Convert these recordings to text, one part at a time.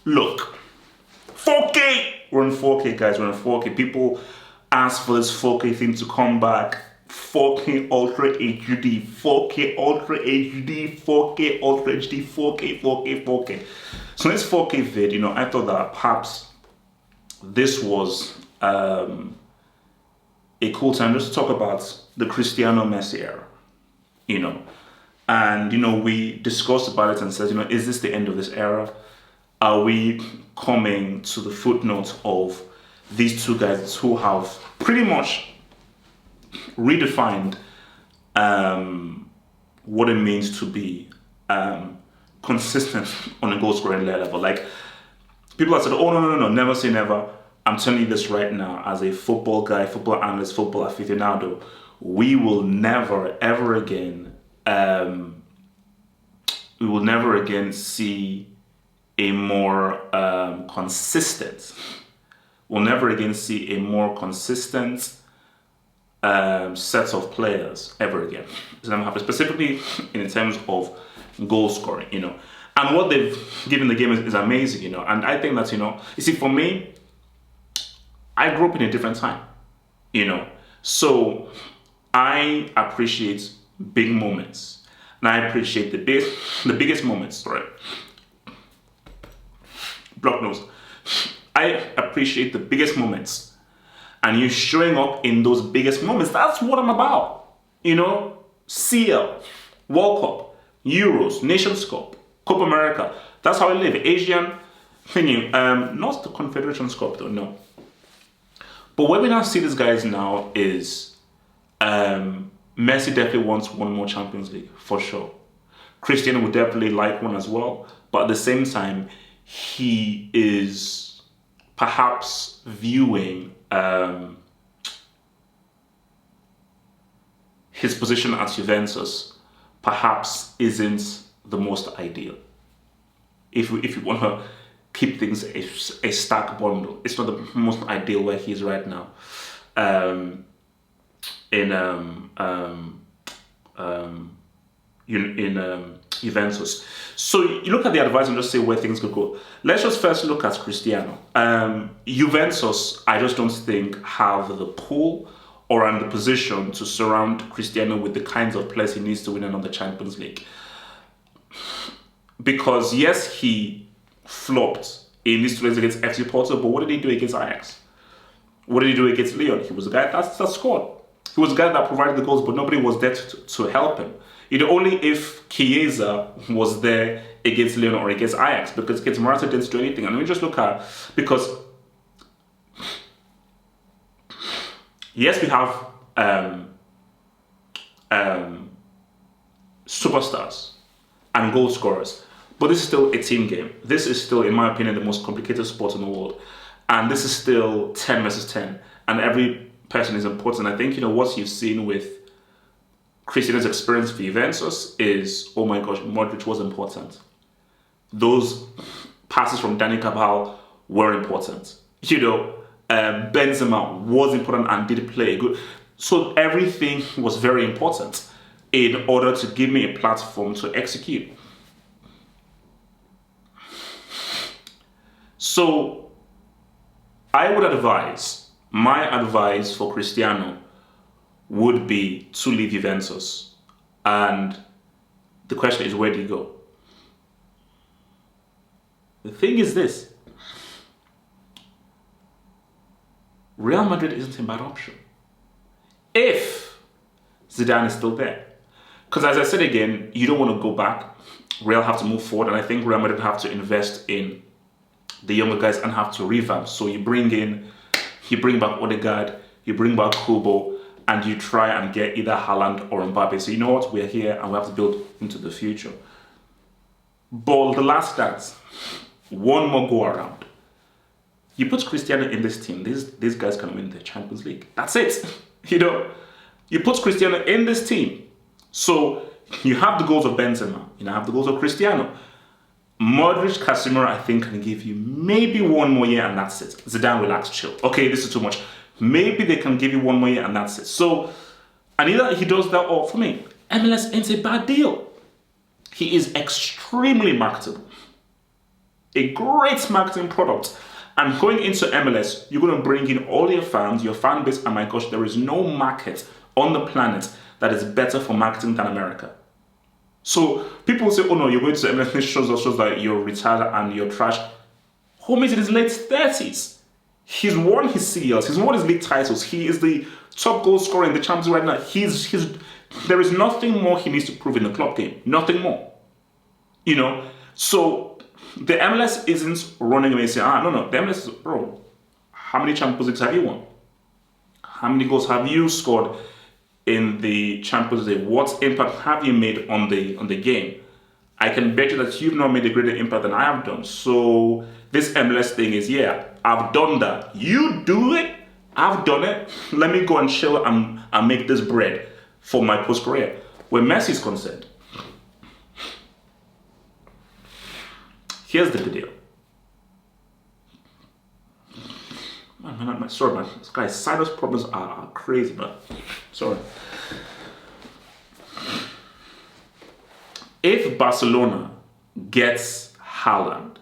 Look, 4K. We're on 4K, guys. We're on 4K. People ask for this 4K thing to come back. 4K Ultra HD, 4K Ultra HD, 4K Ultra HD, 4K, 4K, 4K. So this 4K vid, I thought that perhaps this was a cool time just to talk about the Cristiano Messi era, And, we discussed about it and said, is this the end of this era? Are we coming to the footnote of these two guys who have pretty much redefined what it means to be consistent on a goal scoring level? Like, people have said, oh, no, never say never. I'm telling you this right now, as a football guy, football analyst, football aficionado, we will never, ever again, see a more consistent. We'll never again see a more consistent sets of players ever again. It's never happened, specifically in terms of goal scoring, And what they've given the game is amazing, And I think that, you see, for me, I grew up in a different time, So I appreciate big moments. And I appreciate the biggest moments, right? Block nose. I appreciate the biggest moments. And you showing up in those biggest moments. That's what I'm about. CL, World Cup, Euros, Nations Cup, Copa America. That's how I live. Asian thingy. Not the Confederations Cup though, no. But where we now see these guys now is Messi definitely wants one more Champions League, for sure. Cristiano would definitely like one as well. But at the same time, he is perhaps viewing his position at Juventus perhaps isn't the most ideal. If you want to keep things a stack bundle, it's not the most ideal where he is right now. In Juventus. So you look at the advice and just say where things could go. Let's just first look at Cristiano. Juventus, I just don't think have the pull or in the position to surround Cristiano with the kinds of players he needs to win another Champions League. Because yes, he flopped in these 2 games against FC Porto, but what did he do against Ajax? What did he do against Lyon? He was the guy that scored. He was the guy that provided the goals, but nobody was there to help him. Only if Chiesa was there against Lyon or against Ajax, because against Morata didn't do anything. And we just look at, because yes, we have superstars and goal scorers, but this is still a team game. This is still, in my opinion, the most complicated sport in the world. And this is still 10 versus 10. And every person is important. I think, what you've seen with Cristiano's experience for Juventus is, oh my gosh, Modric was important. Those passes from Dani Carvajal were important. Benzema was important and did play good. So everything was very important in order to give me a platform to execute. So I would advise, my advice for Cristiano would be to leave Juventus. And the question is, where do you go? The thing is this. Real Madrid isn't a bad option if Zidane is still there. Because as I said again, you don't want to go back. Real have to move forward, and I think Real Madrid have to invest in the younger guys and have to revamp. So you bring back Odegaard, you bring back Kubo, and you try and get either Haaland or Mbappe. So you know what, we're here and we have to build into the future. But the last dance, one more go around. You put Cristiano in this team, these guys can win the Champions League. That's it. You put Cristiano in this team. So you have the goals of Benzema, you have the goals of Cristiano. Modric, Casemiro, I think, can give you maybe one more year and that's it. Zidane, relax, chill. Okay, this is too much. Maybe they can give you one more year and that's it. So, and either he does that or, for me, MLS ain't a bad deal. He is extremely marketable. a great marketing product. And going into MLS, you're going to bring in all your fans, your fan base, and my gosh, there is no market on the planet that is better for marketing than America. So people say, oh no, you're going to MLS, this shows that you're retired and you're trash. Homie is in his late 30s. He's won his CLs, he's won his league titles, he is the top goal scorer in the Champions League right now. There is nothing more he needs to prove in the club game. Nothing more. So the MLS isn't running away and saying, no. The MLS is, bro, how many Champions Leagues have you won? How many goals have you scored in the Champions League? What impact have you made on the game? I can bet you that you've not made a greater impact than I have done. So this MLS thing is, yeah, I've done that. You do it, I've done it. Let me go and chill and make this bread for my post-career. Where Messi is concerned, here's the video. Sorry, man. Guys, sinus problems are crazy, man. Sorry. If Barcelona gets Haaland,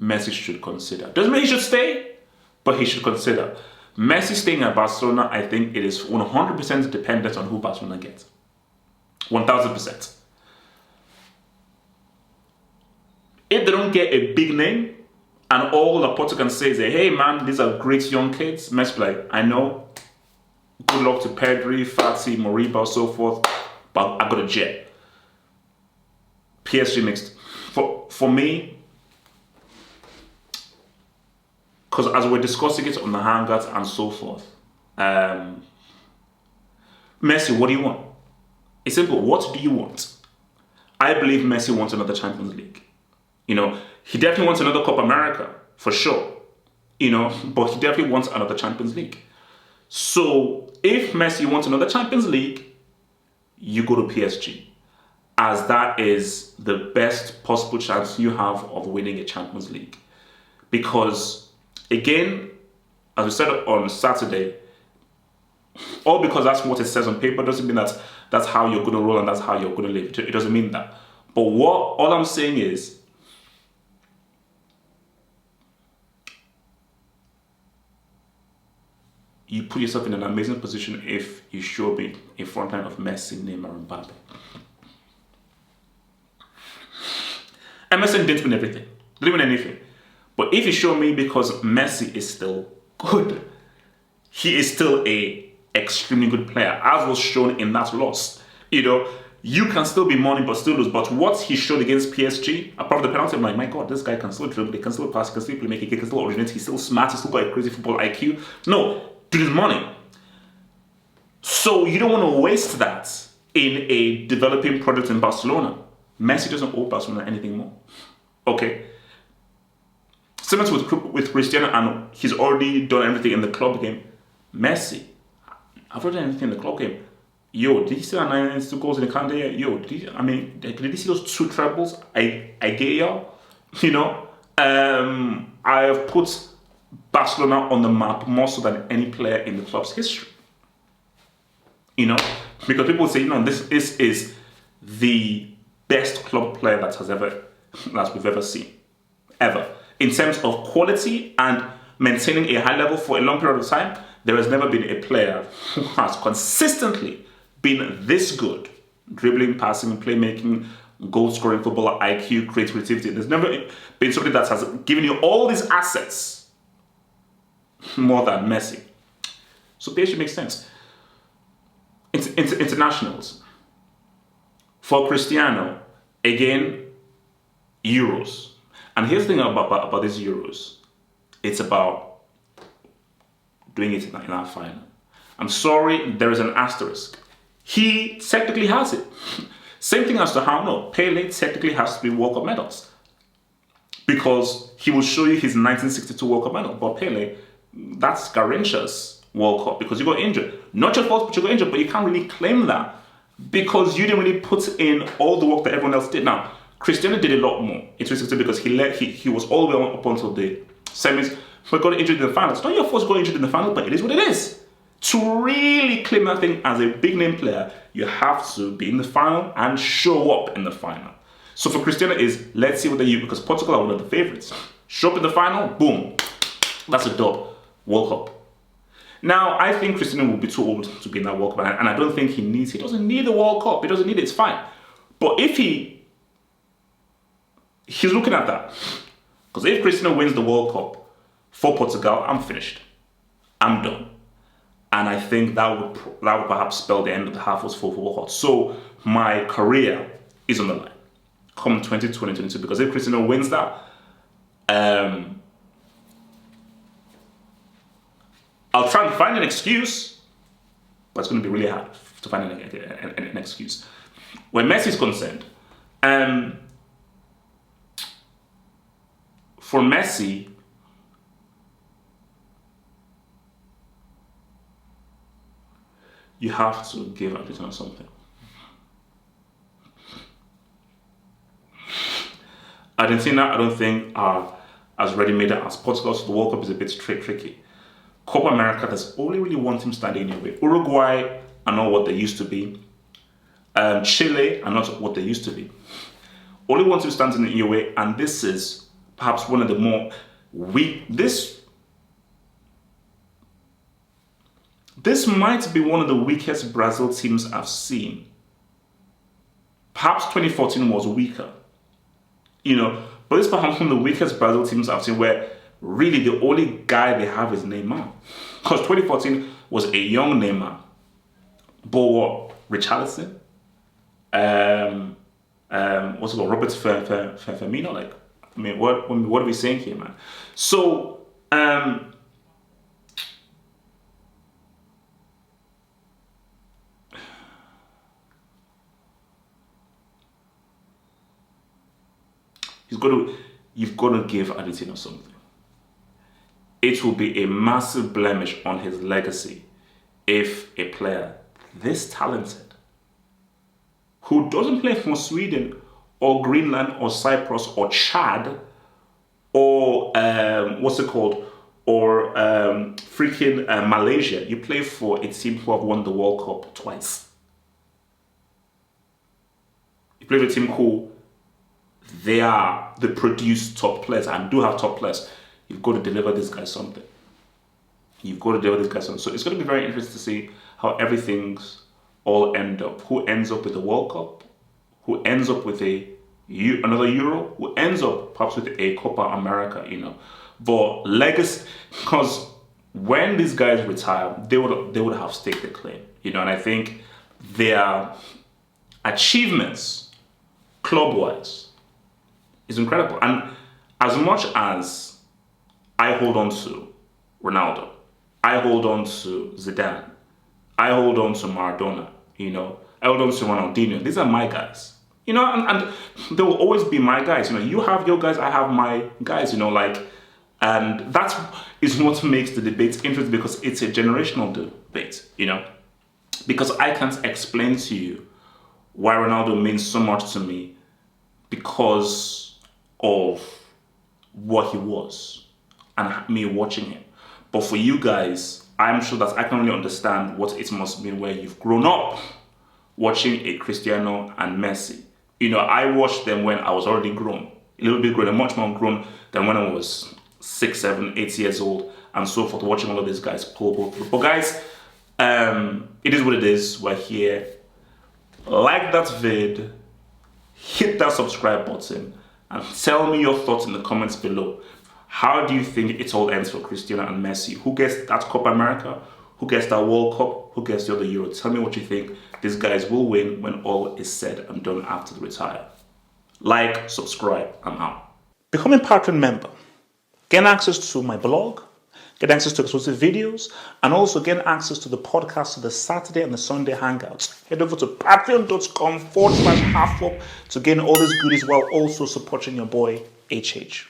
Messi should consider. Doesn't mean he should stay, but he should consider. Messi staying at Barcelona, I think it is 100% dependent on who Barcelona gets. 1000%. If they don't get a big name, and all Laporta can say is, hey man, these are great young kids, Messi be like, I know, good luck to Pedri, Fati, Moriba, so forth, but I got a jet. PSG next. For me, because as we're discussing it on the Hangouts and so forth, Messi, what do you want? It's simple. What do you want? I believe Messi wants another Champions League. He definitely wants another Copa America, for sure. But he definitely wants another Champions League. So if Messi wants another Champions League, you go to PSG, as that is the best possible chance you have of winning a Champions League. Because, again, as we said on Saturday, all because that's what it says on paper doesn't mean that's how you're going to roll and that's how you're going to live. It doesn't mean that. But all I'm saying is, you put yourself in an amazing position if you show up in front line of Messi, Neymar, and Mbappe. Emerson didn't win everything. Didn't win anything. But if you show me, because Messi is still good, he is still a extremely good player, as was shown in that loss. You can still be money but still lose. But what he showed against PSG, apart from the penalty, I'm like, my God, this guy can still dribble, he can still pass, he can still play make, he can still originate, he's still smart, he's still got a crazy football IQ. No, dude is money. So you don't want to waste that in a developing project in Barcelona. Messi doesn't owe Barcelona anything more. Okay? Similar with Cristiano, and he's already done everything in the club game. Messi, I've already done everything in the club game. Yo, did you see that 92 goals in the calendar? Yo, did you see those 2 trebles? I get y'all. I have put Barcelona on the map more so than any player in the club's history. Because people say, this is the best club player that we've ever seen. Ever. In terms of quality and maintaining a high level for a long period of time, there has never been a player who has consistently been this good. Dribbling, passing, playmaking, goal-scoring, football IQ, creativity. There's never been somebody that has given you all these assets more than Messi. So PSG makes sense. Internationals. For Cristiano, again, Euros. And here's the thing about these Euros. It's about doing it in our final. I'm sorry, there is an asterisk. He technically has it. Same thing as to how, Pele technically has 3 World Cup medals. Because he will show you his 1962 World Cup medal. But Pele, that's Garrincha's World Cup because you got injured. Not your fault, but you got injured, but you can't really claim that because you didn't really put in all the work that everyone else did. Now, Cristiano did a lot more in 2016 because he was all the way up until the semis, but got injured in the final. It's not your fault to got injured in the final, but it is what it is. To really claim that thing as a big name player, you have to be in the final and show up in the final. So for Cristiano is, let's see what they use, because Portugal are one of the favourites. Show up in the final, boom, that's a dub. World Cup. Now, I think Cristiano will be too old to be in that World Cup, and I don't think he doesn't need the World Cup. He doesn't need it, it's fine. But if he's looking at that, because if Cristiano wins the World Cup for Portugal, I'm finished. I'm done. And I think that would perhaps spell the end of the half-force for World Cup. So my career is on the line come 2022, because if Cristiano wins that, I'll try and find an excuse, but it's going to be really hard to find an excuse. When Messi is concerned, for Messi, you have to give Argentina something. Argentina, I don't think, are as ready-made as Portugal, so the World Cup is a bit tricky. Copa America, there's only really one team standing in your way. Uruguay are not what they used to be. Chile are not what they used to be. Only one team standing in your way, and this is perhaps one of the more weak. This might be one of the weakest Brazil teams I've seen. Perhaps 2014 was weaker, but this is perhaps one of the weakest Brazil teams I've seen, where really the only guy they have is Neymar. Because 2014 was a young Neymar. But what? Richarlison? What's it called? Robert Firmino? Like, I mean, what are we saying here, man? So, you've got to give Argentina something. It will be a massive blemish on his legacy if a player this talented, who doesn't play for Sweden or Greenland or Cyprus or Chad or Malaysia, you play for a team who have won the World Cup twice. You play for a team who they produce top players and do have top players. You've got to deliver this guy something. So it's going to be very interesting to see how everything's all end up. Who ends up with the World Cup? Who ends up with another Euro? Who ends up perhaps with a Copa America, But legacy, because when these guys retire, they would have staked their claim, And I think their achievements, club-wise, is incredible. And as much as I hold on to Ronaldo, I hold on to Zidane, I hold on to Maradona, I hold on to Ronaldinho. These are my guys, and they will always be my guys. You have your guys, I have my guys, and that is what makes the debate interesting, because it's a generational debate, because I can't explain to you why Ronaldo means so much to me because of what he was and me watching him. But for you guys, I'm sure that I can only understand what it must mean where you've grown up watching a Cristiano and Messi. I watched them when I was already grown, a little bit grown, and much more grown than when I was 6, 7, 8 years old, and so forth, watching all of these guys pull through. But guys, it is what it is. We're here. Like that vid, hit that subscribe button, and tell me your thoughts in the comments below. How do you think it all ends for Cristiano and Messi? Who gets that Copa America? Who gets that World Cup? Who gets the other Euro? Tell me what you think. These guys will win when all is said and done after they retire. Like, subscribe, I'm out. Become a Patreon member. Gain access to my blog, get access to exclusive videos, and also get access to the podcast of the Saturday and the Sunday hangouts. Head over to patreon.com/halfup to gain all these goodies while also supporting your boy HH.